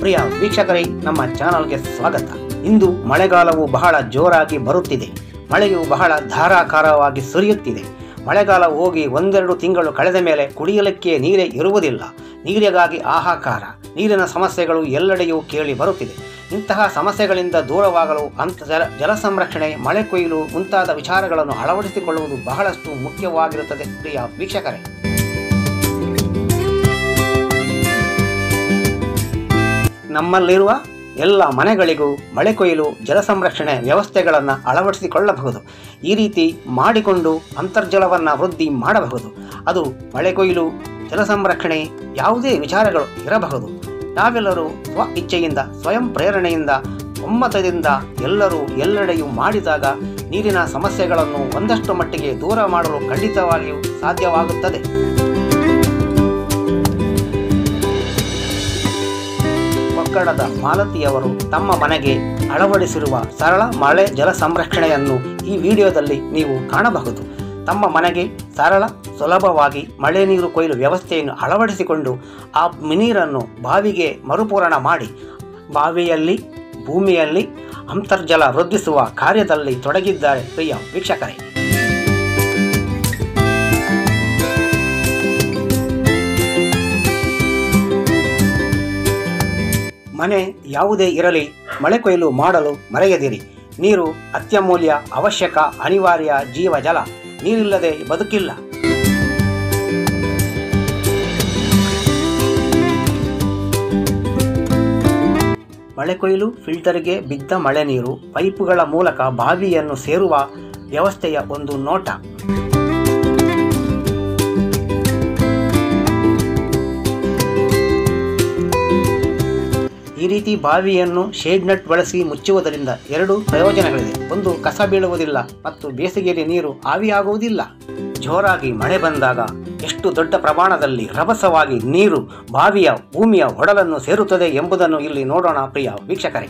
ಪ್ರಿಯ ವೀಕ್ಷಕರೇ, ನಮ್ಮ ಚಾನಲ್ಗೆ ಸ್ವಾಗತ. ಇಂದು ಮಳೆಗಾಲವು ಬಹಳ ಜೋರಾಗಿ ಬರುತ್ತಿದೆ. ಮಳೆಯು ಬಹಳ ಧಾರಾಕಾರವಾಗಿ ಸುರಿಯುತ್ತಿದೆ. ಮಳೆಗಾಲ ಹೋಗಿ ಒಂದೆರಡು ತಿಂಗಳು ಕಳೆದ ಮೇಲೆ ಕುಡಿಯಲಿಕ್ಕೆ ನೀರೇ ಇರುವುದಿಲ್ಲ. ನೀರಿಗಾಗಿ ಹಾಹಾಕಾರ, ನೀರಿನ ಸಮಸ್ಯೆಗಳು ಎಲ್ಲೆಡೆಯೂ ಕೇಳಿ ಬರುತ್ತಿದೆ. ಇಂತಹ ಸಮಸ್ಯೆಗಳಿಂದ ದೂರವಾಗಲು ಜಲ ಸಂರಕ್ಷಣೆ, ಮಳೆ ಕೊಯ್ಲು ಮುಂತಾದ ವಿಚಾರಗಳನ್ನು ಅಳವಡಿಸಿಕೊಳ್ಳುವುದು ಬಹಳಷ್ಟು ಮುಖ್ಯವಾಗಿರುತ್ತದೆ. ಪ್ರಿಯ ವೀಕ್ಷಕರೇ, ನಮ್ಮಲ್ಲಿರುವ ಎಲ್ಲ ಮನೆಗಳಿಗೂ ಮಳೆ ಕೊಯ್ಲು, ಜಲ ಸಂರಕ್ಷಣೆ ವ್ಯವಸ್ಥೆಗಳನ್ನು ಅಳವಡಿಸಿಕೊಳ್ಳಬಹುದು. ಈ ರೀತಿ ಮಾಡಿಕೊಂಡು ಅಂತರ್ಜಲವನ್ನು ವೃದ್ಧಿ ಮಾಡಬಹುದು. ಅದು ಮಳೆ ಕೊಯ್ಲು, ಜಲ ಸಂರಕ್ಷಣೆ ಯಾವುದೇ ವಿಚಾರಗಳು ಇರಬಹುದು. ನಾವೆಲ್ಲರೂ ಸ್ವ ಇಚ್ಛೆಯಿಂದ, ಸ್ವಯಂ ಪ್ರೇರಣೆಯಿಂದ, ಒಮ್ಮತದಿಂದ ಎಲ್ಲರೂ ಎಲ್ಲೆಡೆಯೂ ಮಾಡಿದಾಗ ನೀರಿನ ಸಮಸ್ಯೆಗಳನ್ನು ಒಂದಷ್ಟು ಮಟ್ಟಿಗೆ ದೂರ ಮಾಡಲು ಖಂಡಿತವಾಗಿಯೂ ಸಾಧ್ಯವಾಗುತ್ತದೆ. ಒಕ್ಕಡದ ಮಾಲತಿಯವರು ತಮ್ಮ ಮನೆಗೆ ಅಳವಡಿಸಿರುವ ಸರಳ ಮಳೆ ಜಲ ಸಂರಕ್ಷಣೆಯನ್ನು ಈ ವಿಡಿಯೋದಲ್ಲಿ ನೀವು ಕಾಣಬಹುದು. ತಮ್ಮ ಮನೆಗೆ ಸರಳ ಸುಲಭವಾಗಿ ಮಳೆ ನೀರು ಕೊಯ್ಲು ವ್ಯವಸ್ಥೆಯನ್ನು ಅಳವಡಿಸಿಕೊಂಡು ಆ ನೀರನ್ನು ಬಾವಿಗೆ ಮರುಪೂರಣ ಮಾಡಿ ಬಾವಿಯಲ್ಲಿ, ಭೂಮಿಯಲ್ಲಿ ಅಂತರ್ಜಲ ವೃದ್ಧಿಸುವ ಕಾರ್ಯದಲ್ಲಿ ತೊಡಗಿದ್ದಾರೆ. ಪ್ರಿಯ ವೀಕ್ಷಕರೇ, ಮನೆ ಯಾವುದೇ ಇರಲಿ, ಮಳೆ ಕೊಯ್ಲು ಮಾಡಲು ಮರೆಯದಿರಿ. ನೀರು ಅತ್ಯಮೂಲ್ಯ, ಅವಶ್ಯಕ, ಅನಿವಾರ್ಯ ಜೀವಜಲ. ನೀರಿಲ್ಲದೆ ಬದುಕಿಲ್ಲ. ಮಳೆ ಕೊಯ್ಲು ಫಿಲ್ಟರ್ಗೆ ಬಿದ್ದ ಮಳೆ ನೀರು ಪೈಪುಗಳ ಮೂಲಕ ಬಾವಿಯನ್ನು ಸೇರುವ ವ್ಯವಸ್ಥೆಯ ಒಂದು ನೋಟ. ಈ ರೀತಿ ಬಾವಿಯನ್ನು ಶೇಡ್ ನಟ್ ಬಳಸಿ ಮುಚ್ಚುವುದರಿಂದ ಎರಡು ಪ್ರಯೋಜನಗಳಿದೆ. ಒಂದು, ಕಸ ಬೀಳುವುದಿಲ್ಲ ಮತ್ತು ಬೇಸಿಗೆಯಲ್ಲಿ ನೀರು ಆವಿಯಾಗುವುದಿಲ್ಲ. ಜೋರಾಗಿ ಮಳೆ ಬಂದಾಗ ಎಷ್ಟು ದೊಡ್ಡ ಪ್ರಮಾಣದಲ್ಲಿ ರಭಸವಾಗಿ ನೀರು ಬಾವಿಯ, ಭೂಮಿಯ ಒಡಲನ್ನು ಸೇರುತ್ತದೆ ಎಂಬುದನ್ನು ಇಲ್ಲಿ ನೋಡೋಣ. ಪ್ರಿಯ ವೀಕ್ಷಕರೇ,